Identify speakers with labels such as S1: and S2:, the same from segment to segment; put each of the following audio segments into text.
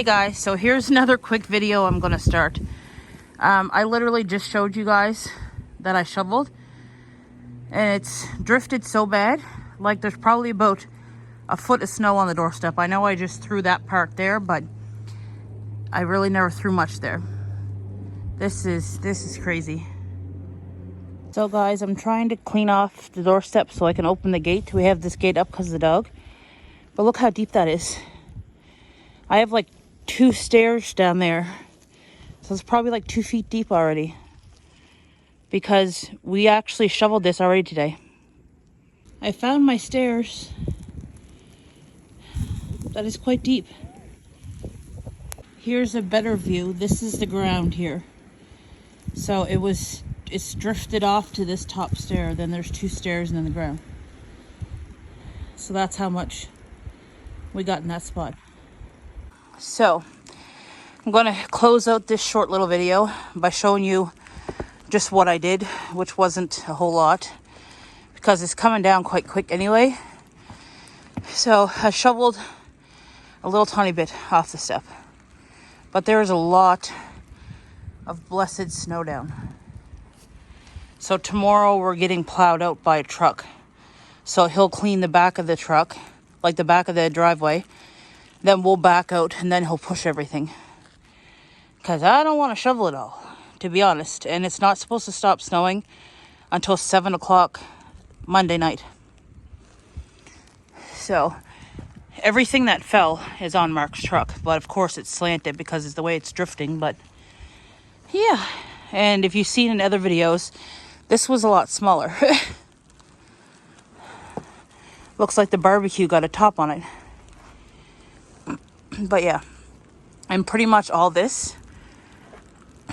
S1: guys, so here's another quick video I'm gonna start. I literally just showed you guys that I shoveled and it's drifted so bad, like there's probably about a foot of snow on the doorstep. I know I just threw that part there, but I really never threw much there. This is crazy. So guys, I'm trying to clean off the doorstep so I can open the gate. We have this gate up because of the dog, but look how deep that is. I have like 2 stairs down there, so it's probably like 2 feet deep already, because we actually shoveled this already today. I found my stairs. That is quite deep. Here's a better view. This is the ground here. So it's drifted off to this top stair, then there's 2 stairs and then the ground. So that's how much we got in that spot. So I'm going to close out this short little video by showing you just what I did, which wasn't a whole lot because it's coming down quite quick anyway. So I shoveled a little tiny bit off the step, but there is a lot of blessed snow down. So tomorrow we're getting plowed out by a truck. So he'll clean the back of the truck, like the back of the driveway. Then we'll back out and then he'll push everything. Because I don't want to shovel it all, to be honest. And it's not supposed to stop snowing until 7 o'clock Monday night. So everything that fell is on Mark's truck. But of course it's slanted because it's the way it's drifting. But yeah. And if you've seen in other videos, this was a lot smaller. Looks like the barbecue got a top on it. But yeah, and pretty much all this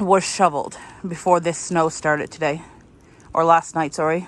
S1: was shoveled before this snow started today, or last night, sorry.